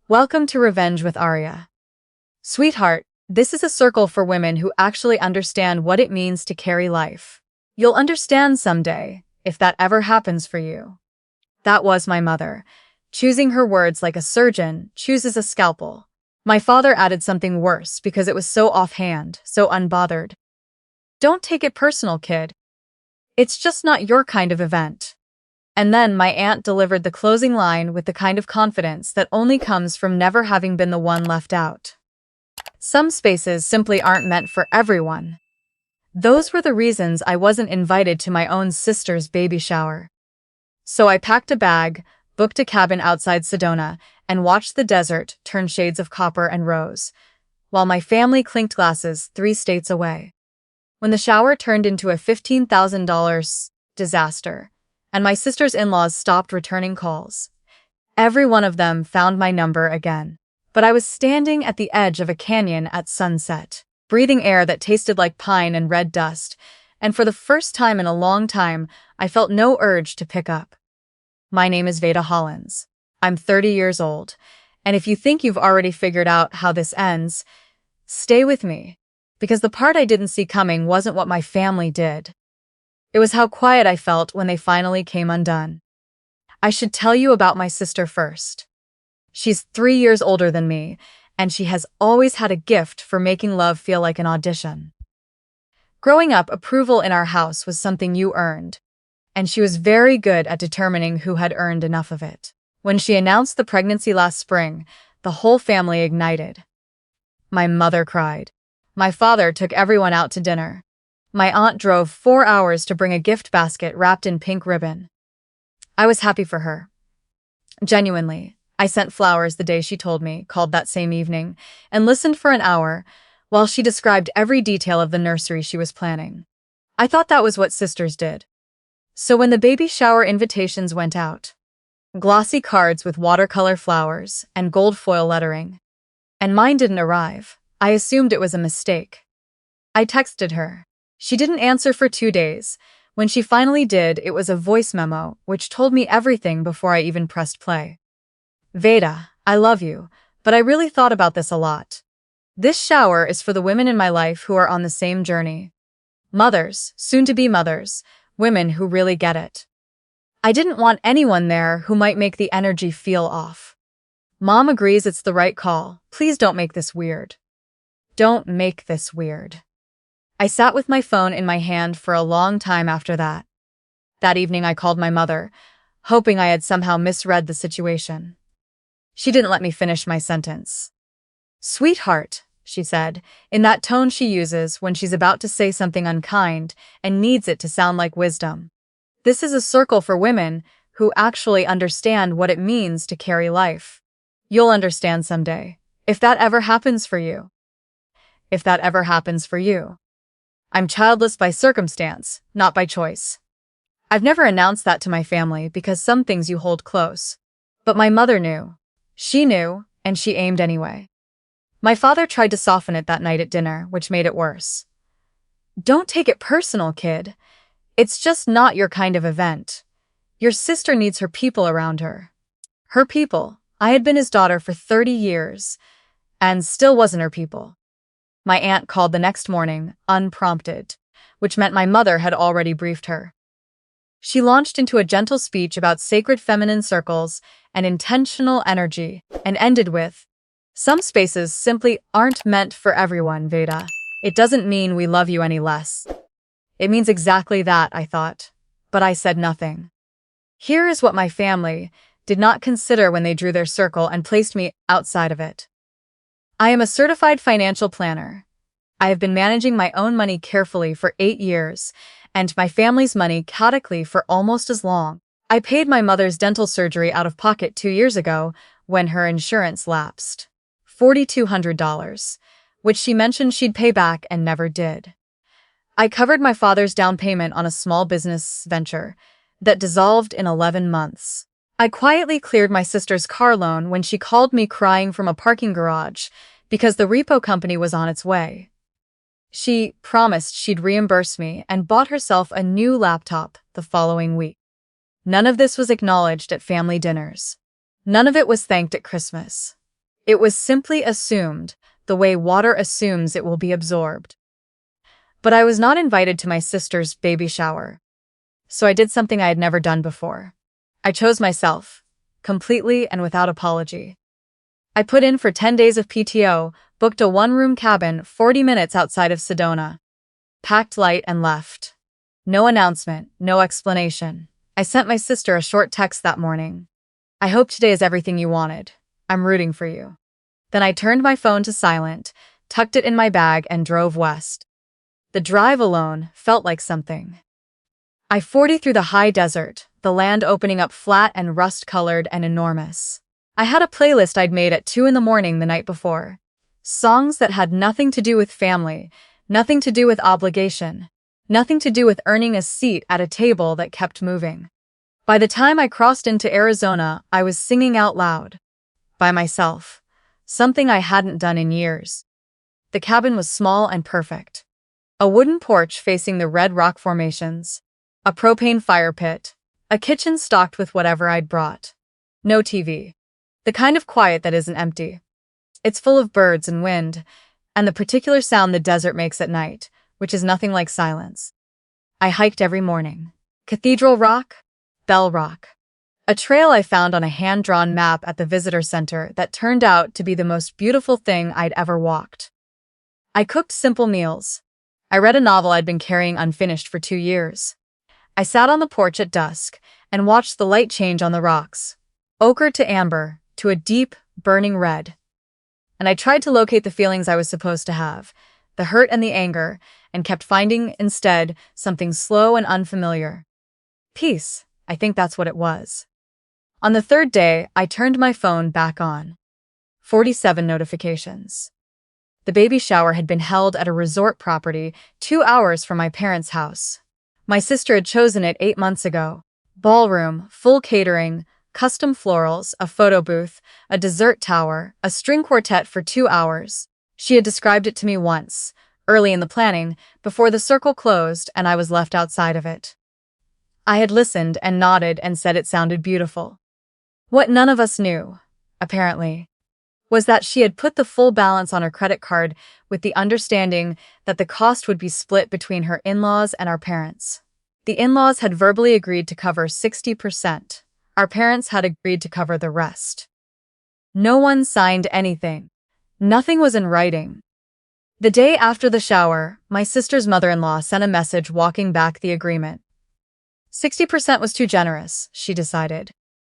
Welcome to Revenge with Arya. Sweetheart, this is a circle for women who actually understand what it means to carry life. You'll understand someday, if that ever happens for you. That was my mother, choosing her words like a surgeon chooses a scalpel. My father added something worse because it was so offhand, so unbothered. Don't take it personal, kid. It's just not your kind of event. And then my aunt delivered the closing line with the kind of confidence that only comes from never having been the one left out. Some spaces simply aren't meant for everyone. Those were the reasons I wasn't invited to my own sister's baby shower. So I packed a bag, booked a cabin outside Sedona, and watched the desert turn shades of copper and rose, while my family clinked glasses 3 states away. When the shower turned into a $15,000 disaster, and my sister's in-laws stopped returning calls, every one of them found my number again. But I was standing at the edge of a canyon at sunset, breathing air that tasted like pine and red dust, and for the first time in a long time, I felt no urge to pick up. My name is Veda Hollins. I'm 30 years old, and if you think you've already figured out how this ends, stay with me, because the part I didn't see coming wasn't what my family did. It was how quiet I felt when they finally came undone. I should tell you about my sister first. She's 3 years older than me, and she has always had a gift for making love feel like an audition. Growing up, approval in our house was something you earned, and she was very good at determining who had earned enough of it. When she announced the pregnancy last spring, the whole family ignited. My mother cried. My father took everyone out to dinner. My aunt drove 4 hours to bring a gift basket wrapped in pink ribbon. I was happy for her. Genuinely, I sent flowers the day she told me, called that same evening, and listened for an hour while she described every detail of the nursery she was planning. I thought that was what sisters did. So when the baby shower invitations went out, glossy cards with watercolor flowers and gold foil lettering, and mine didn't arrive, I assumed it was a mistake. I texted her. She didn't answer for 2 days. When she finally did, it was a voice memo, which told me everything before I even pressed play. Veda, I love you, but I really thought about this a lot. This shower is for the women in my life who are on the same journey. Mothers, soon-to-be mothers, women who really get it. I didn't want anyone there who might make the energy feel off. Mom agrees it's the right call. Please don't make this weird. Don't make this weird. I sat with my phone in my hand for a long time after that. That evening I called my mother, hoping I had somehow misread the situation. She didn't let me finish my sentence. Sweetheart, she said, in that tone she uses when she's about to say something unkind and needs it to sound like wisdom. This is a circle for women who actually understand what it means to carry life. You'll understand someday, if that ever happens for you. If that ever happens for you. I'm childless by circumstance, not by choice. I've never announced that to my family because some things you hold close. But my mother knew. She knew, and she aimed anyway. My father tried to soften it that night at dinner, which made it worse. Don't take it personal, kid. It's just not your kind of event. Your sister needs her people around her. Her people. I had been his daughter for 30 years, and still wasn't her people. My aunt called the next morning, unprompted, which meant my mother had already briefed her. She launched into a gentle speech about sacred feminine circles and intentional energy, and ended with, "Some spaces simply aren't meant for everyone, Veda. It doesn't mean we love you any less." It means exactly that, I thought, but I said nothing. Here is what my family did not consider when they drew their circle and placed me outside of it. I am a certified financial planner. I have been managing my own money carefully for 8 years, and my family's money chaotically for almost as long. I paid my mother's dental surgery out of pocket 2 years ago when her insurance lapsed. $4,200, which she mentioned she'd pay back and never did. I covered my father's down payment on a small business venture that dissolved in 11 months. I quietly cleared my sister's car loan when she called me crying from a parking garage because the repo company was on its way. She promised she'd reimburse me and bought herself a new laptop the following week. None of this was acknowledged at family dinners. None of it was thanked at Christmas. It was simply assumed, the way water assumes it will be absorbed. But I was not invited to my sister's baby shower. So I did something I had never done before. I chose myself, completely and without apology. I put in for 10 days of PTO, booked a one-room cabin 40 minutes outside of Sedona, packed light and left. No announcement, no explanation. I sent my sister a short text that morning. I hope today is everything you wanted. I'm rooting for you. Then I turned my phone to silent, tucked it in my bag, and drove west. The drive alone felt like something. I-40 through the high desert, the land opening up flat and rust-colored and enormous. I had a playlist I'd made at 2 a.m. the night before. Songs that had nothing to do with family, nothing to do with obligation, nothing to do with earning a seat at a table that kept moving. By the time I crossed into Arizona, I was singing out loud. By myself. Something I hadn't done in years. The cabin was small and perfect. A wooden porch facing the red rock formations. A propane fire pit. A kitchen stocked with whatever I'd brought. No TV. The kind of quiet that isn't empty. It's full of birds and wind, and the particular sound the desert makes at night, which is nothing like silence. I hiked every morning. Cathedral Rock, Bell Rock. A trail I found on a hand-drawn map at the visitor center that turned out to be the most beautiful thing I'd ever walked. I cooked simple meals. I read a novel I'd been carrying unfinished for 2 years. I sat on the porch at dusk and watched the light change on the rocks. Ochre to amber, to a deep, burning red. And I tried to locate the feelings I was supposed to have, the hurt and the anger, and kept finding, instead, something slow and unfamiliar. Peace, I think that's what it was. On the third day, I turned my phone back on. 47 notifications. The baby shower had been held at a resort property 2 hours from my parents' house. My sister had chosen it 8 months ago. Ballroom, full catering, custom florals, a photo booth, a dessert tower, a string quartet for 2 hours. She had described it to me once, early in the planning, before the circle closed and I was left outside of it. I had listened and nodded and said it sounded beautiful. What none of us knew, apparently, was that she had put the full balance on her credit card with the understanding that the cost would be split between her in-laws and our parents. The in-laws had verbally agreed to cover 60%. Our parents had agreed to cover the rest. No one signed anything. Nothing was in writing. The day after the shower, my sister's mother-in-law sent a message walking back the agreement. 60% was too generous, she decided.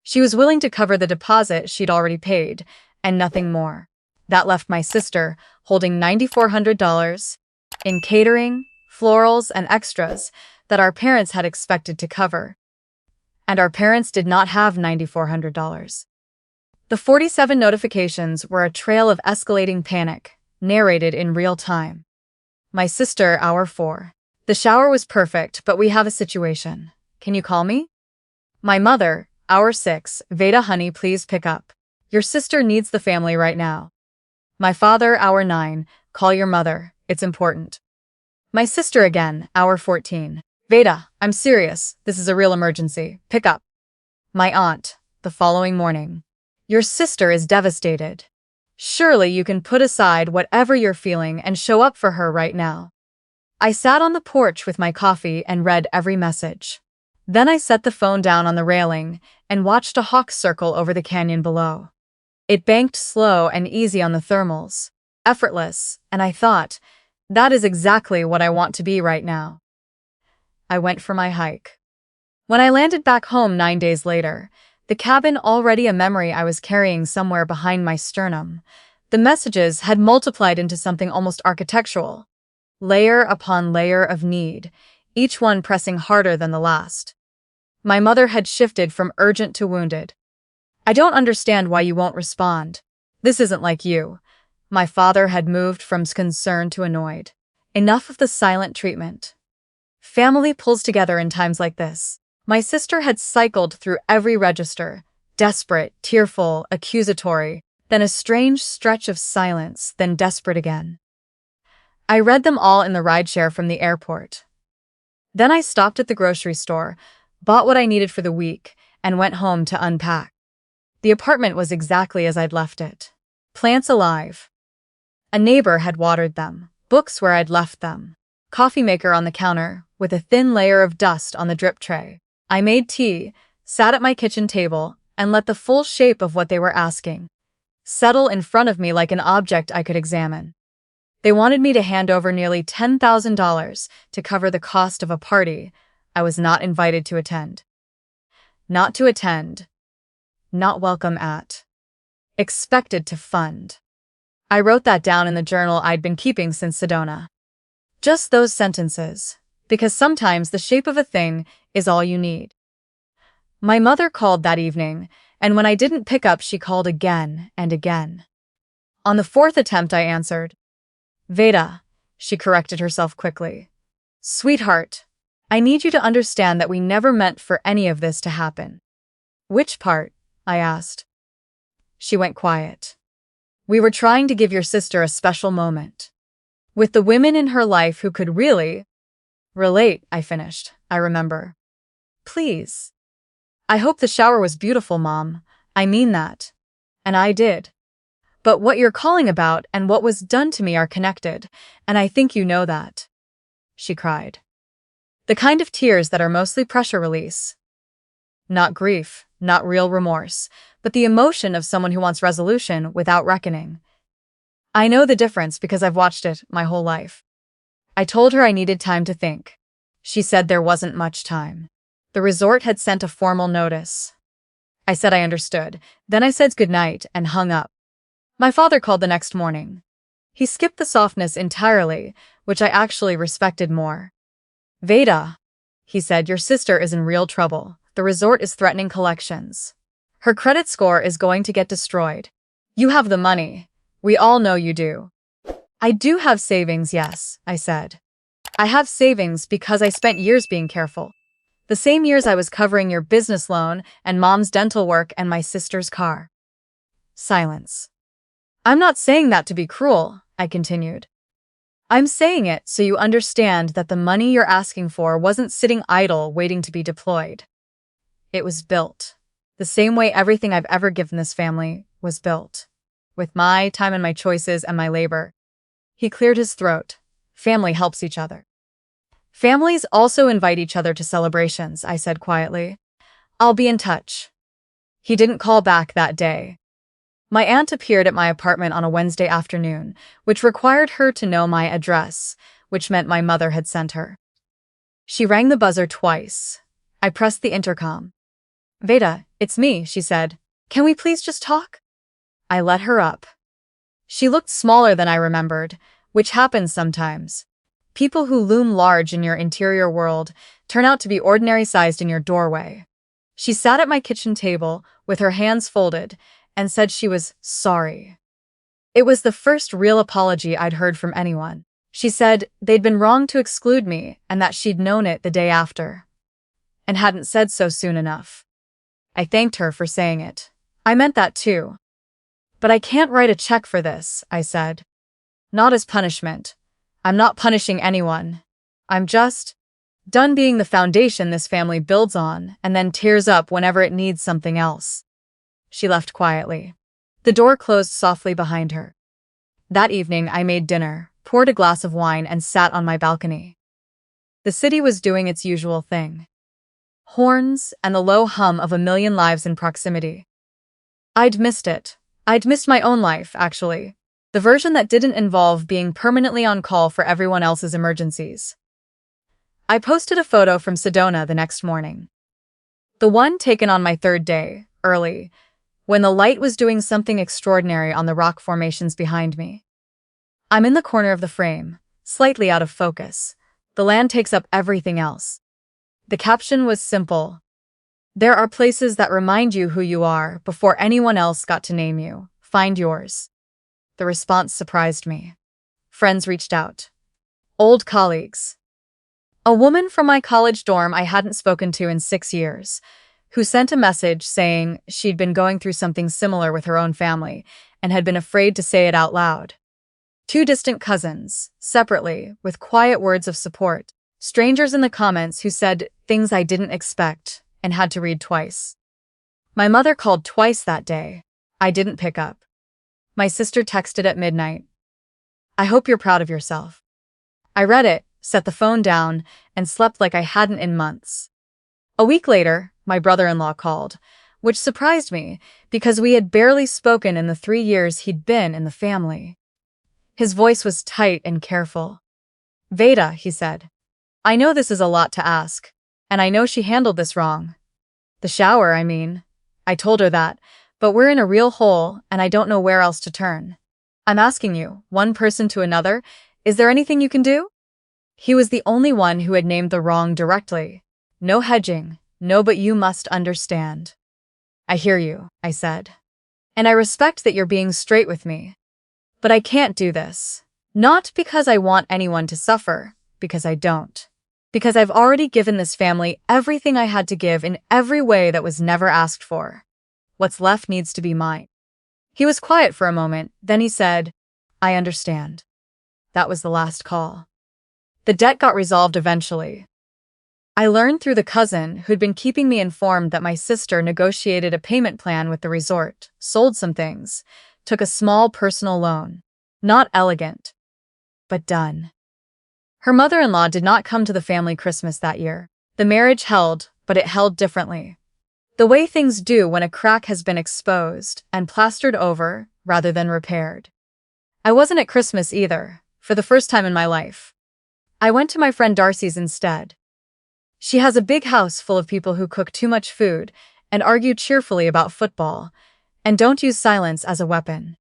She was willing to cover the deposit she'd already paid, and nothing more. That left my sister holding $9,400 in catering, florals, and extras that our parents had expected to cover. And our parents did not have $9,400. The 47 notifications were a trail of escalating panic, narrated in real time. My sister, hour 4. The shower was perfect, but we have a situation. Can you call me? My mother, hour 6. Veda honey, please pick up. Your sister needs the family right now. My father, hour 9. Call your mother. It's important. My sister again, hour 14. Veda, I'm serious. This is a real emergency. Pick up. My aunt, the following morning. Your sister is devastated. Surely you can put aside whatever you're feeling and show up for her right now. I sat on the porch with my coffee and read every message. Then I set the phone down on the railing and watched a hawk circle over the canyon below. It banked slow and easy on the thermals, effortless, and I thought, that is exactly what I want to be right now. I went for my hike. When I landed back home 9 days later, the cabin already a memory I was carrying somewhere behind my sternum, the messages had multiplied into something almost architectural. Layer upon layer of need, each one pressing harder than the last. My mother had shifted from urgent to wounded. I don't understand why you won't respond. This isn't like you. My father had moved from concerned to annoyed. Enough of the silent treatment. Family pulls together in times like this. My sister had cycled through every register, desperate, tearful, accusatory, then a strange stretch of silence, then desperate again. I read them all in the rideshare from the airport. Then I stopped at the grocery store, bought what I needed for the week, and went home to unpack. The apartment was exactly as I'd left it. Plants alive. A neighbor had watered them. Books where I'd left them. Coffee maker on the counter, with a thin layer of dust on the drip tray. I made tea, sat at my kitchen table, and let the full shape of what they were asking settle in front of me like an object I could examine. They wanted me to hand over nearly $10,000 to cover the cost of a party I was not invited to attend. Not to attend. Not welcome at. Expected to fund. I wrote that down in the journal I'd been keeping since Sedona. Just those sentences, because sometimes the shape of a thing is all you need. My mother called that evening, and when I didn't pick up, she called again and again. On the fourth attempt, I answered. Veda, she corrected herself quickly. Sweetheart, I need you to understand that we never meant for any of this to happen. Which part? I asked. She went quiet. We were trying to give your sister a special moment. With the women in her life who could really relate, I finished. I remember. Please. I hope the shower was beautiful, Mom. I mean that. And I did. But what you're calling about and what was done to me are connected, and I think you know that. She cried. The kind of tears that are mostly pressure release. Not grief, not real remorse, but the emotion of someone who wants resolution without reckoning. I know the difference because I've watched it my whole life. I told her I needed time to think. She said there wasn't much time. The resort had sent a formal notice. I said I understood. Then I said goodnight and hung up. My father called the next morning. He skipped the softness entirely, which I actually respected more. Veda, he said, your sister is in real trouble. The resort is threatening collections. Her credit score is going to get destroyed. You have the money. We all know you do. I do have savings, yes, I said. I have savings because I spent years being careful. The same years I was covering your business loan and Mom's dental work and my sister's car. Silence. I'm not saying that to be cruel, I continued. I'm saying it so you understand that the money you're asking for wasn't sitting idle waiting to be deployed. It was built. The same way everything I've ever given this family was built. With my time and my choices and my labor. He cleared his throat. Family helps each other. Families also invite each other to celebrations, I said quietly. I'll be in touch. He didn't call back that day. My aunt appeared at my apartment on a Wednesday afternoon, which required her to know my address, which meant my mother had sent her. She rang the buzzer twice. I pressed the intercom. Veda, it's me, she said. Can we please just talk? I let her up. She looked smaller than I remembered, which happens sometimes. People who loom large in your interior world turn out to be ordinary-sized in your doorway. She sat at my kitchen table with her hands folded and said she was sorry. It was the first real apology I'd heard from anyone. She said they'd been wrong to exclude me and that she'd known it the day after, and hadn't said so soon enough. I thanked her for saying it. I meant that too. But I can't write a check for this, I said. Not as punishment. I'm not punishing anyone. I'm just done being the foundation this family builds on and then tears up whenever it needs something else. She left quietly. The door closed softly behind her. That evening, I made dinner, poured a glass of wine, and sat on my balcony. The city was doing its usual thing. Horns and the low hum of a million lives in proximity. I'd missed it. I'd missed my own life, actually. The version that didn't involve being permanently on call for everyone else's emergencies. I posted a photo from Sedona the next morning. The one taken on my third day, early, when the light was doing something extraordinary on the rock formations behind me. I'm in the corner of the frame, slightly out of focus. The land takes up everything else. The caption was simple. There are places that remind you who you are before anyone else got to name you. Find yours. The response surprised me. Friends reached out. Old colleagues. A woman from my college dorm I hadn't spoken to in 6 years, who sent a message saying she'd been going through something similar with her own family and had been afraid to say it out loud. 2 distant cousins, separately, with quiet words of support. Strangers in the comments who said things I didn't expect and had to read twice. My mother called twice that day. I didn't pick up. My sister texted at midnight. I hope you're proud of yourself. I read it, set the phone down, and slept like I hadn't in months. A week later, my brother-in-law called, which surprised me because we had barely spoken in the 3 years he'd been in the family. His voice was tight and careful. Veda, he said. I know this is a lot to ask, and I know she handled this wrong. The shower, I mean. I told her that, but we're in a real hole and I don't know where else to turn. I'm asking you, one person to another, is there anything you can do? He was the only one who had named the wrong directly. No hedging, no, but you must understand. I hear you, I said. And I respect that you're being straight with me. But I can't do this. Not because I want anyone to suffer, because I don't. Because I've already given this family everything I had to give in every way that was never asked for. What's left needs to be mine. He was quiet for a moment, then he said, I understand. That was the last call. The debt got resolved eventually. I learned through the cousin who'd been keeping me informed that my sister negotiated a payment plan with the resort, sold some things, took a small personal loan. Not elegant, but done. Her mother-in-law did not come to the family Christmas that year. The marriage held, but it held differently. The way things do when a crack has been exposed and plastered over rather than repaired. I wasn't at Christmas either, for the first time in my life. I went to my friend Darcy's instead. She has a big house full of people who cook too much food and argue cheerfully about football, and don't use silence as a weapon.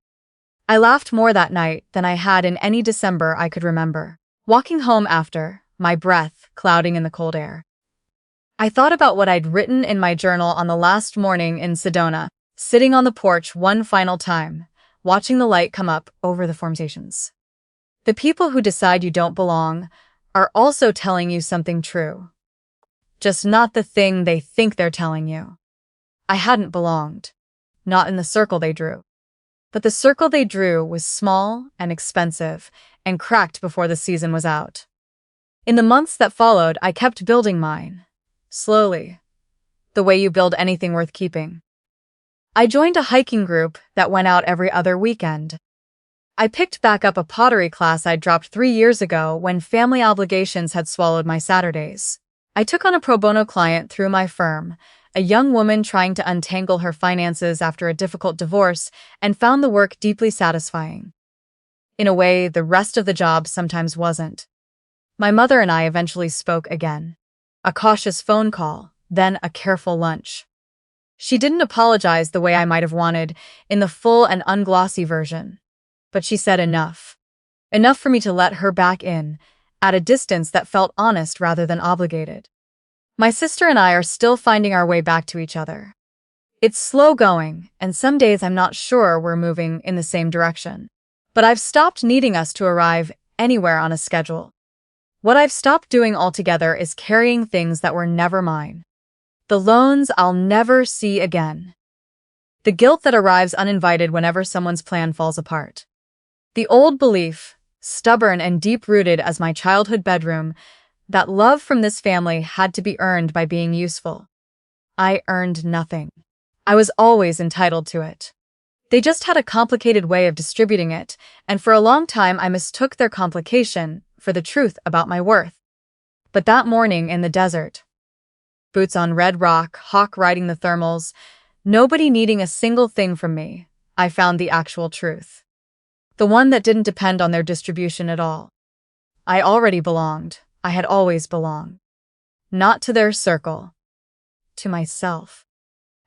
I laughed more that night than I had in any December I could remember. Walking home after, my breath clouding in the cold air. I thought about what I'd written in my journal on the last morning in Sedona, sitting on the porch one final time, watching the light come up over the formations. The people who decide you don't belong are also telling you something true. Just not the thing they think they're telling you. I hadn't belonged. Not in the circle they drew. But the circle they drew was small and expensive and cracked before the season was out. In the months that followed, I kept building mine. Slowly. The way you build anything worth keeping. I joined a hiking group that went out every other weekend. I picked back up a pottery class I'd dropped 3 years ago when family obligations had swallowed my Saturdays. I took on a pro bono client through my firm, a young woman trying to untangle her finances after a difficult divorce, and found the work deeply satisfying. In a way, the rest of the job sometimes wasn't. My mother and I eventually spoke again. A cautious phone call, then a careful lunch. She didn't apologize the way I might have wanted in the full and unglossy version. But she said enough. Enough for me to let her back in, at a distance that felt honest rather than obligated. My sister and I are still finding our way back to each other. It's slow going, and some days I'm not sure we're moving in the same direction. But I've stopped needing us to arrive anywhere on a schedule. What I've stopped doing altogether is carrying things that were never mine. The loans I'll never see again. The guilt that arrives uninvited whenever someone's plan falls apart. The old belief, stubborn and deep-rooted as my childhood bedroom, that love from this family had to be earned by being useful. I earned nothing. I was always entitled to it. They just had a complicated way of distributing it, and for a long time I mistook their complication for the truth about my worth. But that morning in the desert, boots on red rock, Hawk riding the thermals, nobody needing a single thing from me, I found the actual truth. The one that didn't depend on their distribution at all. I already belonged. I had always belonged. Not to their circle. To myself.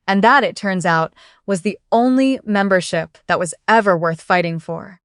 And that, it turns out, was the only membership that was ever worth fighting for.